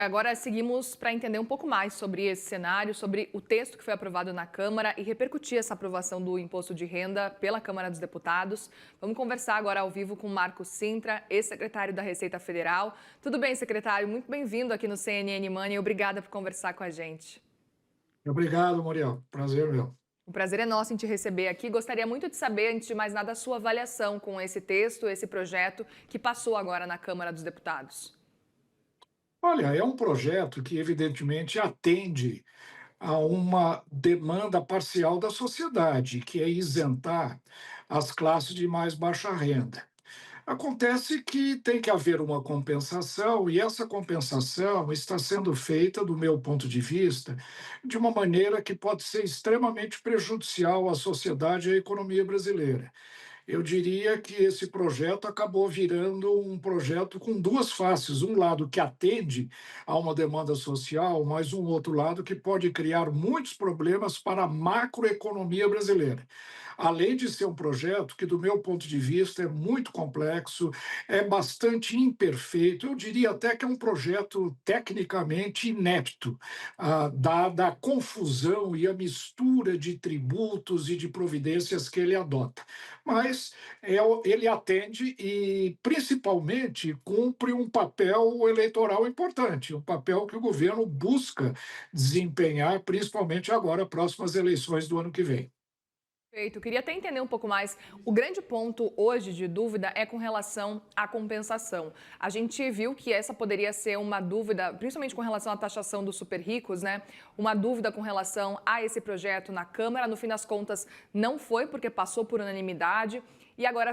Agora seguimos para entender um pouco mais sobre esse cenário, sobre o texto que foi aprovado na Câmara e repercutir essa aprovação do imposto de renda pela Câmara dos Deputados. Vamos conversar agora ao vivo com Marco Cintra, ex-secretário da Receita Federal. Tudo bem, secretário? Muito bem-vindo aqui no CNN Money. Obrigada por conversar com a gente. Obrigado, Muriel. Prazer meu. O prazer é nosso em te receber aqui. Gostaria muito de saber, antes de mais nada, a sua avaliação com esse texto, esse projeto que passou agora na Câmara dos Deputados. Olha, é um projeto que, evidentemente, atende a uma demanda parcial da sociedade, que é isentar as classes de mais baixa renda. Acontece que tem que haver uma compensação, e essa compensação está sendo feita, do meu ponto de vista, de uma maneira que pode ser extremamente prejudicial à sociedade e à economia brasileira. Eu diria que esse projeto acabou virando um projeto com duas faces, um lado que atende a uma demanda social, mas um outro lado que pode criar muitos problemas para a macroeconomia brasileira. Além de ser um projeto que, do meu ponto de vista, é muito complexo, é bastante imperfeito, eu diria até que é um projeto tecnicamente inepto, dada a confusão e a mistura de tributos e de providências que ele adota. Mas ele atende e, principalmente, cumpre um papel eleitoral importante, um papel que o governo busca desempenhar, principalmente agora, próximas eleições do ano que vem. Perfeito. Eu queria até entender um pouco mais. O grande ponto hoje de dúvida é com relação à compensação. A gente viu que essa poderia ser uma dúvida, principalmente com relação à taxação dos super ricos, né? Uma dúvida com relação a esse projeto na Câmara. No fim das contas, não foi, porque passou por unanimidade. E agora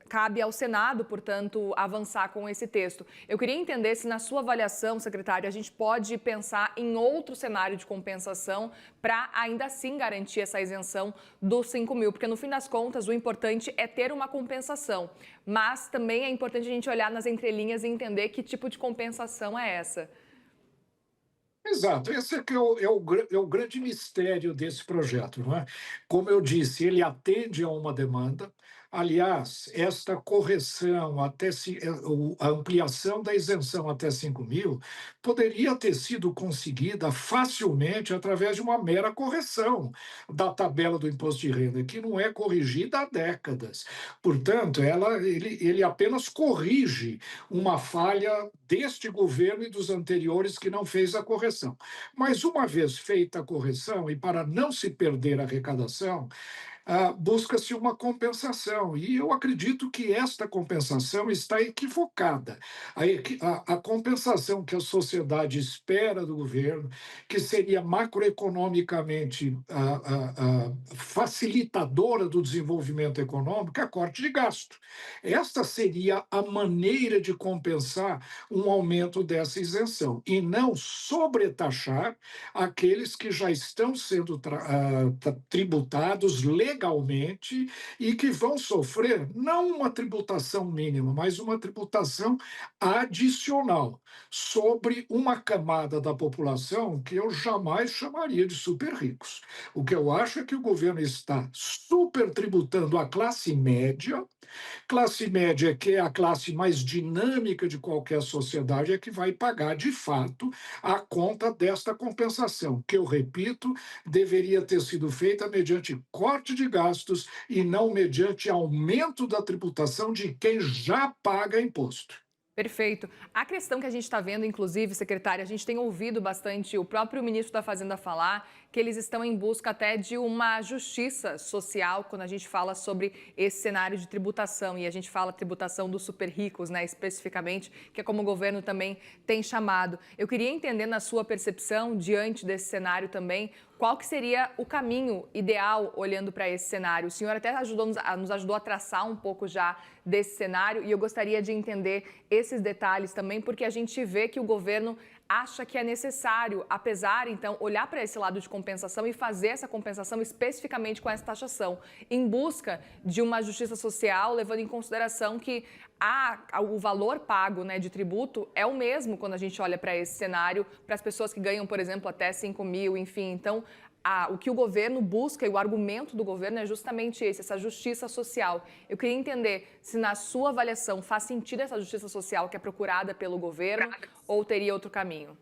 cabe ao Senado, portanto, avançar com esse texto. Eu queria entender se, na sua avaliação, secretário, a gente pode pensar em outro cenário de compensação para ainda assim garantir essa isenção dos 5 mil, porque no fim das contas o importante é ter uma compensação, mas também é importante a gente olhar nas entrelinhas e entender que tipo de compensação é essa. Exato, esse é que é o grande mistério desse projeto, não é? Como eu disse, ele atende a uma demanda. Aliás, esta correção a ampliação da isenção até 5 mil poderia ter sido conseguida facilmente através de uma mera correção da tabela do imposto de renda, que não é corrigida há décadas. Portanto, ele apenas corrige uma falha deste governo e dos anteriores que não fez a correção. Mas uma vez feita a correção, e para não se perder a arrecadação, busca-se uma compensação. E eu acredito que esta compensação está equivocada. A compensação que a sociedade espera do governo, que seria macroeconomicamente facilitadora do desenvolvimento econômico, é corte de gasto. Esta seria a maneira de compensar um aumento dessa isenção, e não sobretaxar aqueles que já estão sendo tributados legalmente e que vão sofrer não uma tributação mínima, mas uma tributação adicional sobre uma camada da população que eu jamais chamaria de super ricos. O que eu acho é que o governo está super tributando a classe média, que é a classe mais dinâmica de qualquer sociedade, é que vai pagar, de fato, a conta desta compensação, que, eu repito, deveria ter sido feita mediante corte de gastos e não mediante aumento da tributação de quem já paga imposto. Perfeito. A questão que a gente está vendo, inclusive, secretária, a gente tem ouvido bastante o próprio ministro da Fazenda falar que eles estão em busca até de uma justiça social quando a gente fala sobre esse cenário de tributação. E a gente fala tributação dos super ricos, né, especificamente, que é como o governo também tem chamado. Eu queria entender, na sua percepção, diante desse cenário também, qual que seria o caminho ideal olhando para esse cenário? O senhor até nos ajudou a traçar um pouco já desse cenário e eu gostaria de entender esses detalhes também, porque a gente vê que o governo acha que é necessário, apesar, então, olhar para esse lado de compensação e fazer essa compensação especificamente com essa taxação, em busca de uma justiça social, levando em consideração que o valor pago, né, de tributo é o mesmo quando a gente olha para esse cenário, para as pessoas que ganham, por exemplo, até 5 mil, enfim. Então, o que o governo busca e o argumento do governo é justamente esse, essa justiça social. Eu queria entender se, na sua avaliação, faz sentido essa justiça social que é procurada pelo governo ou teria outro caminho?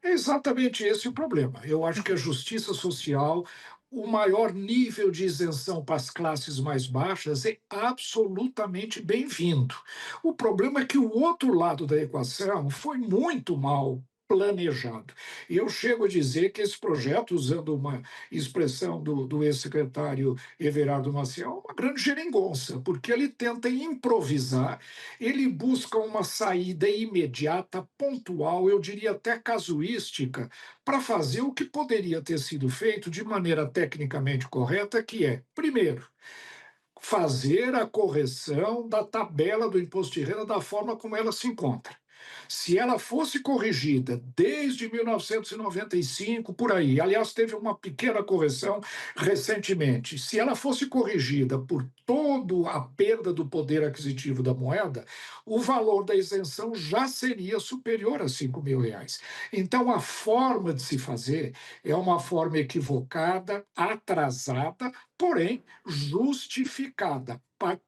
É exatamente esse o problema. Eu acho que a justiça social, o maior nível de isenção para as classes mais baixas é absolutamente bem-vindo. O problema é que o outro lado da equação foi muito mal planejado. E eu chego a dizer que esse projeto, usando uma expressão do ex-secretário Everardo Maciel, é uma grande geringonça, porque ele tenta improvisar, ele busca uma saída imediata, pontual, eu diria até casuística, para fazer o que poderia ter sido feito de maneira tecnicamente correta, que é, primeiro, fazer a correção da tabela do imposto de renda da forma como ela se encontra. Se ela fosse corrigida desde 1995, por aí, aliás, teve uma pequena correção recentemente, se ela fosse corrigida por toda a perda do poder aquisitivo da moeda, o valor da isenção já seria superior a R$ 5.000. Então, a forma de se fazer é uma forma equivocada, atrasada, porém justificada, para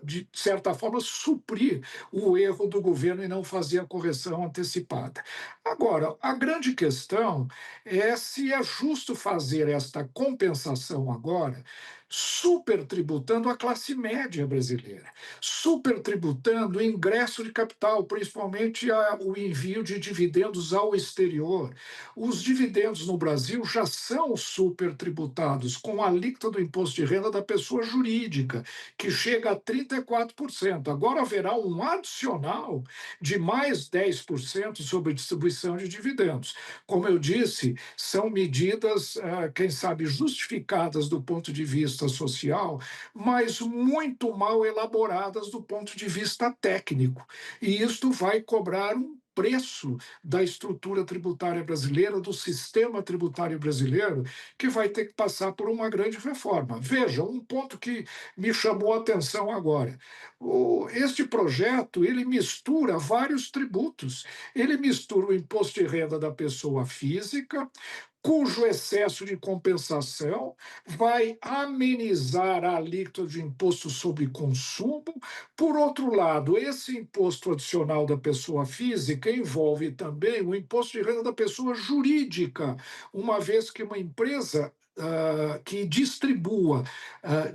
de certa forma, suprir o erro do governo e não fazer a correção antecipada. Agora, a grande questão é se é justo fazer esta compensação agora, supertributando a classe média brasileira, supertributando o ingresso de capital, principalmente o envio de dividendos ao exterior. Os dividendos no Brasil já são supertributados com a alíquota do imposto de renda da pessoa jurídica, que chega a 34%. Agora haverá um adicional de mais 10% sobre distribuição de dividendos. Como eu disse, são medidas, quem sabe, justificadas do ponto de vista social, mas muito mal elaboradas do ponto de vista técnico. E isto vai cobrar um preço da estrutura tributária brasileira, do sistema tributário brasileiro, que vai ter que passar por uma grande reforma. Veja, um ponto que me chamou a atenção agora. Este projeto, ele mistura vários tributos. Ele mistura o imposto de renda da pessoa física, cujo excesso de compensação vai amenizar a alíquota de imposto sobre consumo. Por outro lado, esse imposto adicional da pessoa física envolve também o imposto de renda da pessoa jurídica, uma vez que uma empresa que distribua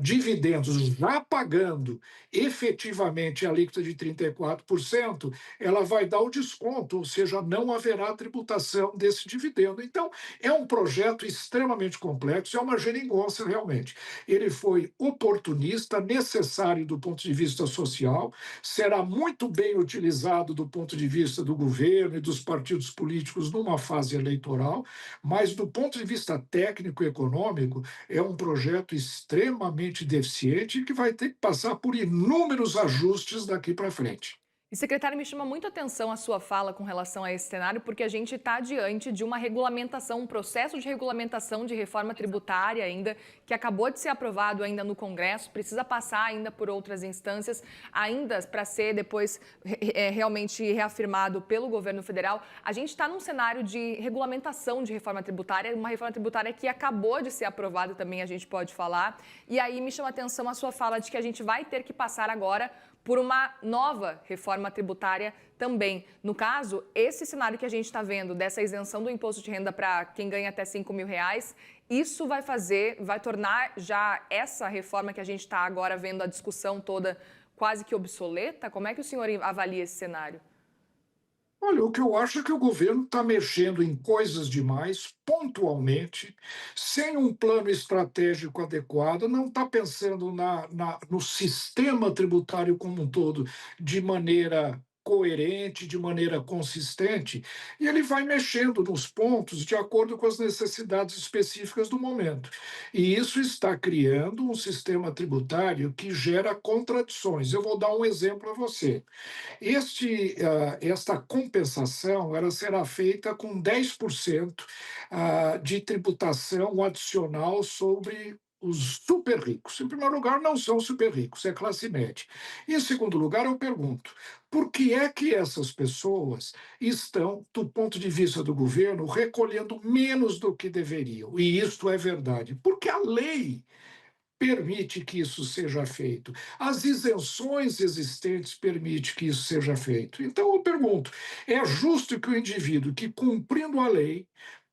dividendos já pagando efetivamente a alíquota de 34%, ela vai dar o desconto, ou seja, não haverá tributação desse dividendo. Então, é um projeto extremamente complexo, é uma geringonça realmente. Ele foi oportunista, necessário do ponto de vista social, será muito bem utilizado do ponto de vista do governo e dos partidos políticos numa fase eleitoral, mas do ponto de vista técnico e econômico, é um projeto extremamente deficiente que vai ter que passar por inúmeros ajustes daqui para frente. E, secretário, me chama muito a atenção a sua fala com relação a esse cenário, porque a gente está diante de uma regulamentação, um processo de regulamentação de reforma tributária ainda, que acabou de ser aprovado ainda no Congresso, precisa passar ainda por outras instâncias, ainda para ser depois realmente reafirmado pelo governo federal. A gente está num cenário de regulamentação de reforma tributária, uma reforma tributária que acabou de ser aprovada também, a gente pode falar. E aí me chama a atenção a sua fala de que a gente vai ter que passar agora por uma nova reforma tributária também. No caso, esse cenário que a gente está vendo dessa isenção do imposto de renda para quem ganha até R$ 5.000, isso vai tornar já essa reforma que a gente está agora vendo a discussão toda quase que obsoleta? Como é que o senhor avalia esse cenário? Olha, o que eu acho é que o governo está mexendo em coisas demais, pontualmente, sem um plano estratégico adequado, não está pensando no sistema tributário como um todo de maneira coerente, de maneira consistente, e ele vai mexendo nos pontos de acordo com as necessidades específicas do momento. E isso está criando um sistema tributário que gera contradições. Eu vou dar um exemplo a você. Esta compensação ela será feita com 10% de tributação adicional sobre os super ricos. Em primeiro lugar, não são super ricos, é classe média. Em segundo lugar, eu pergunto, por que é que essas pessoas estão, do ponto de vista do governo, recolhendo menos do que deveriam? E isto é verdade, porque a lei permite que isso seja feito. As isenções existentes permitem que isso seja feito. Então, eu pergunto: é justo que o indivíduo que, cumprindo a lei,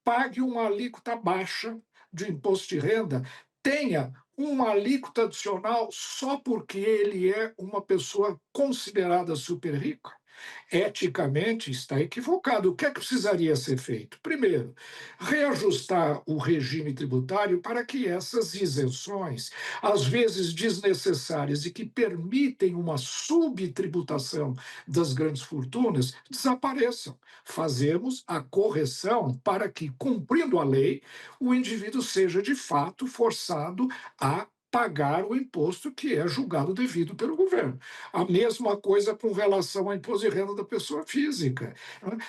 pague uma alíquota baixa de imposto de renda, tenha uma alíquota adicional só porque ele é uma pessoa considerada super rica? Eticamente está equivocado. O que é que precisaria ser feito? Primeiro, reajustar o regime tributário para que essas isenções, às vezes desnecessárias e que permitem uma subtributação das grandes fortunas, desapareçam. Fazemos a correção para que, cumprindo a lei, o indivíduo seja de fato forçado a pagar o imposto que é julgado devido pelo governo. A mesma coisa com relação ao imposto de renda da pessoa física.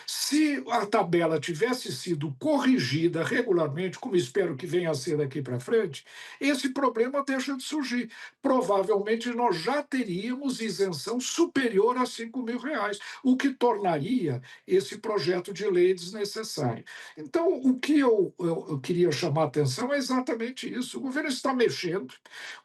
Se a tabela tivesse sido corrigida regularmente, como espero que venha a ser daqui para frente, esse problema deixa de surgir. Provavelmente nós já teríamos isenção superior a R$ 5.000, o que tornaria esse projeto de lei desnecessário. Então, o que eu queria chamar a atenção é exatamente isso. O governo está mexendo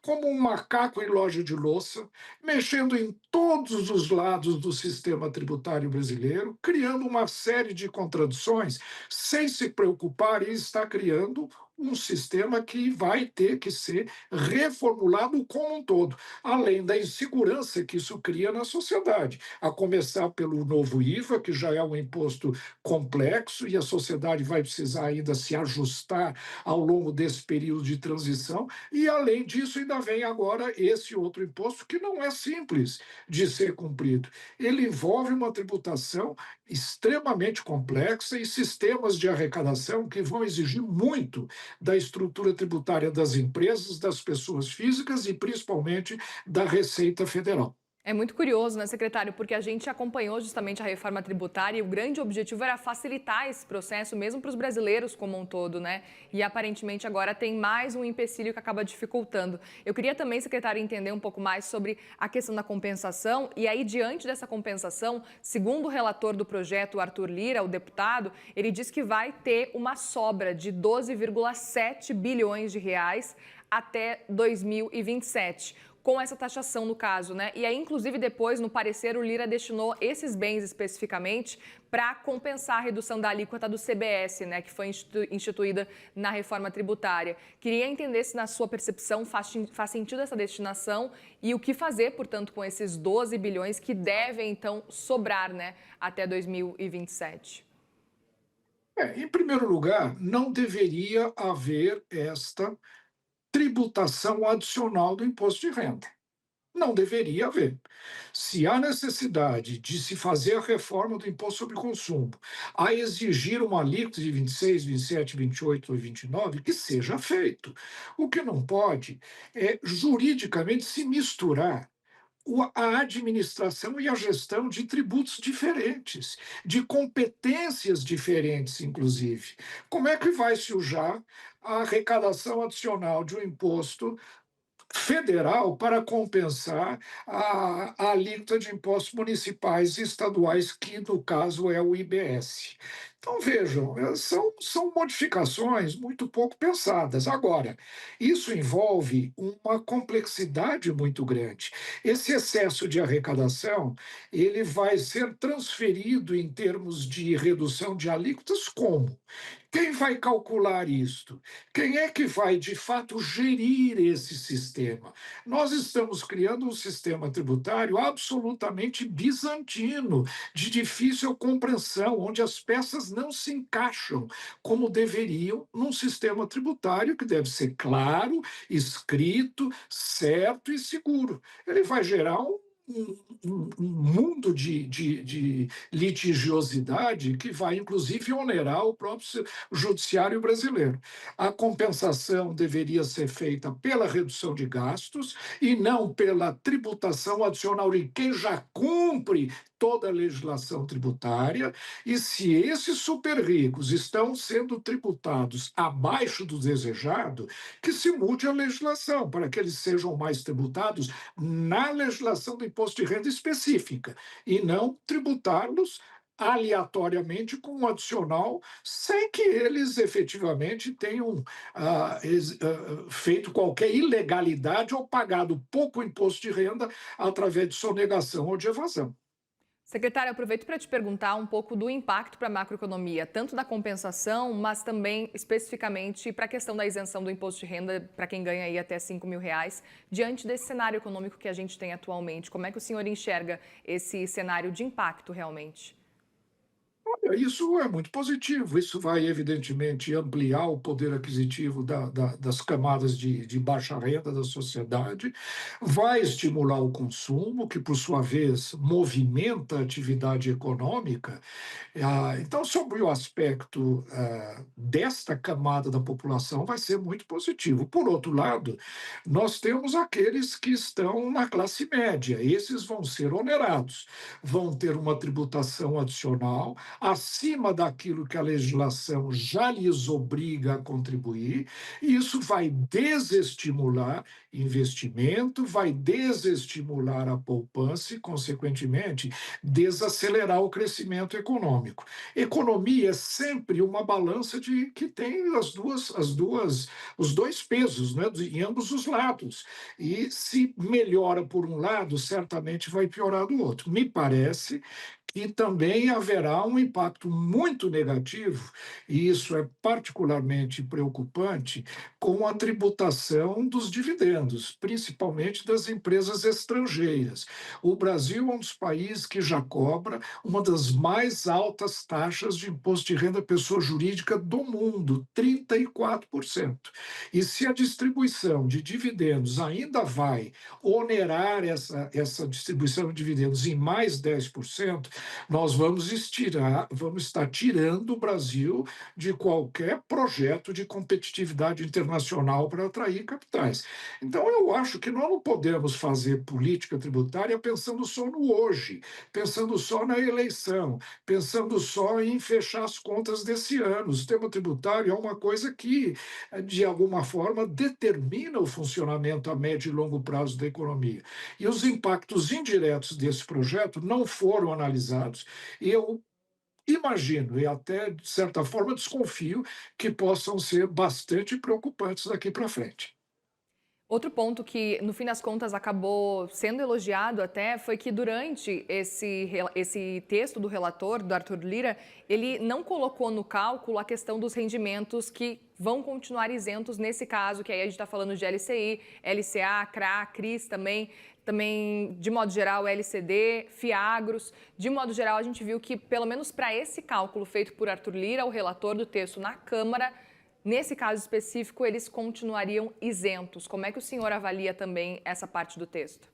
como um macaco em loja de louça, mexendo em todos os lados do sistema tributário brasileiro, criando uma série de contradições, sem se preocupar em estar criando um sistema que vai ter que ser reformulado como um todo, além da insegurança que isso cria na sociedade, a começar pelo novo IVA, que já é um imposto complexo e a sociedade vai precisar ainda se ajustar ao longo desse período de transição, e além disso ainda vem agora esse outro imposto que não é simples de ser cumprido. Ele envolve uma tributação extremamente complexa e sistemas de arrecadação que vão exigir muito da estrutura tributária das empresas, das pessoas físicas e principalmente da Receita Federal. É muito curioso, né, secretário? Porque a gente acompanhou justamente a reforma tributária e o grande objetivo era facilitar esse processo mesmo para os brasileiros como um todo, né? E aparentemente agora tem mais um empecilho que acaba dificultando. Eu queria também, secretário, entender um pouco mais sobre a questão da compensação. E aí, diante dessa compensação, segundo o relator do projeto, o Arthur Lira, o deputado, ele diz que vai ter uma sobra de 12,7 bilhões de reais até 2027. Com essa taxação no caso, né? E aí, inclusive, depois, no parecer, o Lira destinou esses bens especificamente para compensar a redução da alíquota do CBS, né? Que foi instituída na reforma tributária. Queria entender se, na sua percepção, faz sentido essa destinação e o que fazer, portanto, com esses 12 bilhões que devem, então, sobrar, né? Até 2027. Em primeiro lugar, não deveria haver esta tributação adicional do imposto de renda. Não deveria haver. Se há necessidade de se fazer a reforma do imposto sobre consumo, a exigir uma alíquota de 26, 27, 28 ou 29, que seja feito. O que não pode é juridicamente se misturar a administração e a gestão de tributos diferentes, de competências diferentes, inclusive. Como é que vai se usar a arrecadação adicional de um imposto federal para compensar a alíquota de impostos municipais e estaduais, que no caso é o IBS? Então, vejam, são modificações muito pouco pensadas. Agora, isso envolve uma complexidade muito grande. Esse excesso de arrecadação, ele vai ser transferido em termos de redução de alíquotas como? Quem vai calcular isto? Quem é que vai, de fato, gerir esse sistema? Nós estamos criando um sistema tributário absolutamente bizantino, de difícil compreensão, onde as peças não se encaixam como deveriam num sistema tributário que deve ser claro, escrito, certo e seguro. Ele vai gerar um mundo de litigiosidade que vai, inclusive, onerar o próprio judiciário brasileiro. A compensação deveria ser feita pela redução de gastos e não pela tributação adicional de quem já cumpre toda a legislação tributária, e se esses super ricos estão sendo tributados abaixo do desejado, que se mude a legislação para que eles sejam mais tributados na legislação do imposto de renda específica e não tributá-los aleatoriamente com um adicional, sem que eles efetivamente tenham feito qualquer ilegalidade ou pagado pouco imposto de renda através de sonegação ou de evasão. Secretário, aproveito para te perguntar um pouco do impacto para a macroeconomia, tanto da compensação, mas também especificamente para a questão da isenção do imposto de renda para quem ganha aí até R$ 5.000, diante desse cenário econômico que a gente tem atualmente. Como é que o senhor enxerga esse cenário de impacto realmente? Isso é muito positivo. Isso vai, evidentemente, ampliar o poder aquisitivo das camadas de baixa renda da sociedade, vai estimular o consumo, que, por sua vez, movimenta a atividade econômica. Então, sobre o aspecto desta camada da população, vai ser muito positivo. Por outro lado, nós temos aqueles que estão na classe média, esses vão ser onerados, vão ter uma tributação adicional acima daquilo que a legislação já lhes obriga a contribuir, e isso vai desestimular investimento, vai desestimular a poupança e, consequentemente, desacelerar o crescimento econômico. Economia é sempre uma balança de que tem os dois pesos, né, em ambos os lados. E se melhora por um lado, certamente vai piorar do outro. Me parece que também haverá um impacto muito negativo, e isso é particularmente preocupante, com a tributação dos dividendos, principalmente das empresas estrangeiras. O Brasil é um dos países que já cobra uma das mais altas taxas de imposto de renda pessoa jurídica do mundo, 34%. E se a distribuição de dividendos ainda vai onerar essa distribuição de dividendos em mais 10%, nós vamos estar tirando o Brasil de qualquer projeto de competitividade internacional para atrair capitais. Então, eu acho que nós não podemos fazer política tributária pensando só no hoje, pensando só na eleição, pensando só em fechar as contas desse ano. O sistema tributário é uma coisa que, de alguma forma, determina o funcionamento a médio e longo prazo da economia. E os impactos indiretos desse projeto não foram analisados, e eu imagino, e até, de certa forma, desconfio, que possam ser bastante preocupantes daqui para frente. Outro ponto que, no fim das contas, acabou sendo elogiado até foi que durante esse texto do relator, do Arthur Lira, ele não colocou no cálculo a questão dos rendimentos que vão continuar isentos nesse caso, que aí a gente está falando de LCI, LCA, CRA, CRIS também, de modo geral, LCD, FIAGROS. De modo geral, a gente viu que, pelo menos para esse cálculo feito por Arthur Lira, o relator do texto na Câmara, nesse caso específico, eles continuariam isentos. Como é que o senhor avalia também essa parte do texto?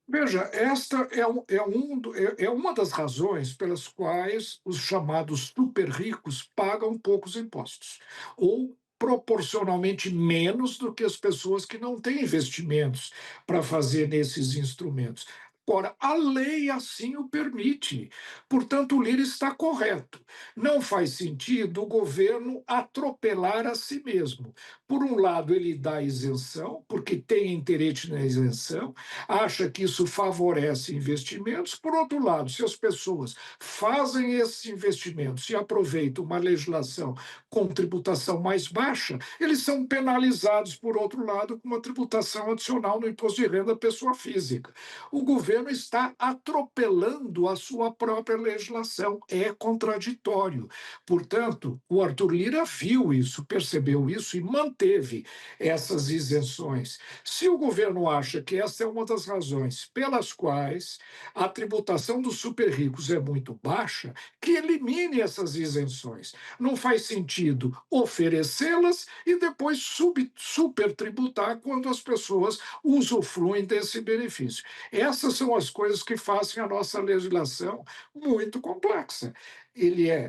Veja, esta é uma das razões pelas quais os chamados super ricos pagam poucos impostos, ou proporcionalmente menos do que as pessoas que não têm investimentos para fazer nesses instrumentos. Agora, a lei assim o permite. Portanto, o Lira está correto. Não faz sentido o governo atropelar a si mesmo. Por um lado, ele dá isenção, porque tem interesse na isenção, acha que isso favorece investimentos. Por outro lado, se as pessoas fazem esses investimentos e aproveitam uma legislação com tributação mais baixa, eles são penalizados, por outro lado, com uma tributação adicional no imposto de renda à pessoa física. O governo está atropelando a sua própria legislação, é contraditório. Portanto, o Arthur Lira viu isso, percebeu isso e manteve essas isenções. Se o governo acha que essa é uma das razões pelas quais a tributação dos super ricos é muito baixa, que elimine essas isenções. Não faz sentido oferecê-las e depois supertributar quando as pessoas usufruem desse benefício. Essas são as coisas que fazem a nossa legislação muito complexa.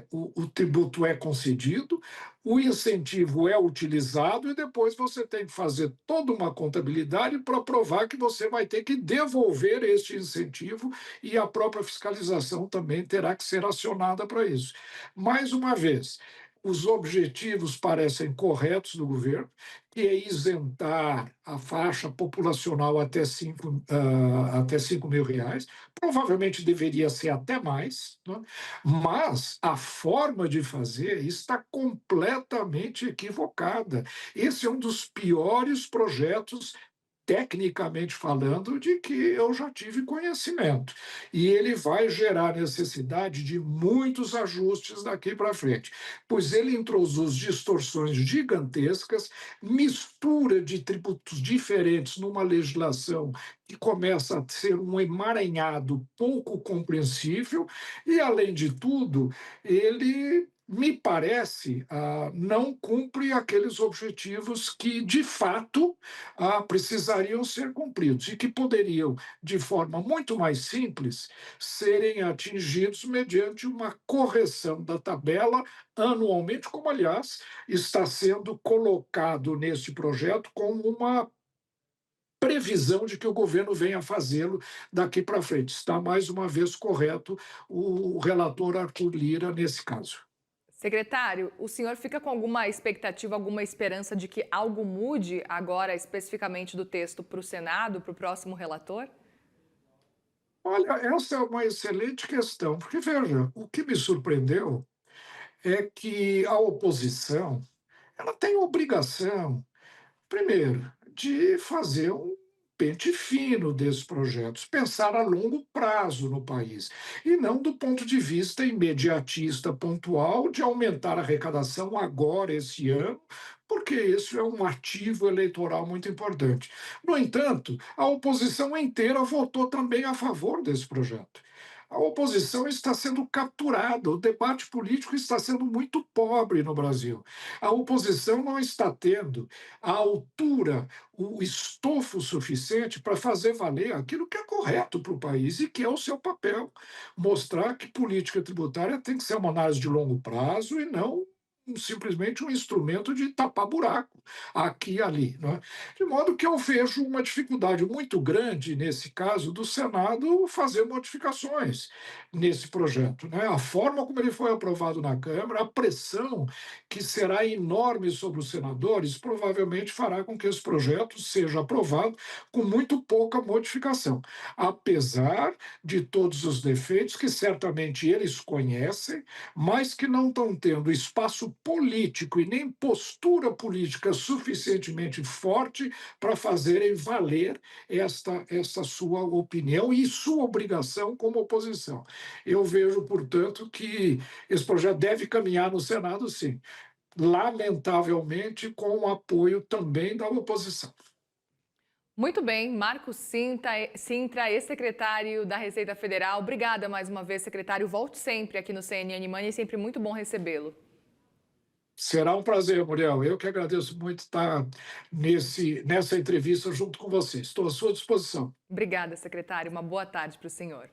O tributo é concedido, o incentivo é utilizado e depois você tem que fazer toda uma contabilidade para provar que você vai ter que devolver este incentivo, e a própria fiscalização também terá que ser acionada para isso. Mais uma vez, os objetivos parecem corretos do governo, que é isentar a faixa populacional até R$ 5.000, provavelmente deveria ser até mais, né? Mas a forma de fazer está completamente equivocada. Esse é um dos piores projetos tecnicamente falando, de que eu já tive conhecimento. E ele vai gerar necessidade de muitos ajustes daqui para frente, pois ele introduz distorções gigantescas, mistura de tributos diferentes numa legislação que começa a ser um emaranhado pouco compreensível, e, além de tudo, ele me parece, não cumpre aqueles objetivos que, de fato, precisariam ser cumpridos e que poderiam, de forma muito mais simples, serem atingidos mediante uma correção da tabela anualmente, como, aliás, está sendo colocado neste projeto como uma previsão de que o governo venha fazê-lo daqui para frente. Está, mais uma vez, correto o relator Arthur Lira nesse caso. Secretário, o senhor fica com alguma expectativa, alguma esperança de que algo mude agora, especificamente do texto para o Senado, para o próximo relator? Olha, essa é uma excelente questão, porque, veja, o que me surpreendeu é que a oposição ela tem obrigação, primeiro, de fazer um pente fino desses projetos, pensar a longo prazo no país, e não do ponto de vista imediatista, pontual, de aumentar a arrecadação agora, esse ano, porque isso é um ativo eleitoral muito importante. No entanto, a oposição inteira votou também a favor desse projeto. A oposição está sendo capturada, o debate político está sendo muito pobre no Brasil. A oposição não está tendo a altura, o estofo suficiente para fazer valer aquilo que é correto para o país e que é o seu papel. Mostrar que política tributária tem que ser uma análise de longo prazo e não simplesmente um instrumento de tapar buraco aqui e ali, não é? De modo que eu vejo uma dificuldade muito grande, nesse caso, do Senado fazer modificações nesse projeto, né? A forma como ele foi aprovado na Câmara, a pressão que será enorme sobre os senadores, provavelmente fará com que esse projeto seja aprovado com muito pouca modificação, apesar de todos os defeitos que certamente eles conhecem, mas que não estão tendo espaço político e nem postura política suficientemente forte para fazerem valer esta sua opinião e sua obrigação como oposição. Eu vejo, portanto, que esse projeto deve caminhar no Senado, sim, lamentavelmente com o apoio também da oposição. Muito bem, Marcos Sintra, ex-secretário da Receita Federal. Obrigada mais uma vez, secretário. Volte sempre aqui no CNN Money, é sempre muito bom recebê-lo. Será um prazer, Muriel. Eu que agradeço muito estar nessa entrevista junto com você. Estou à sua disposição. Obrigada, secretário. Uma boa tarde para o senhor.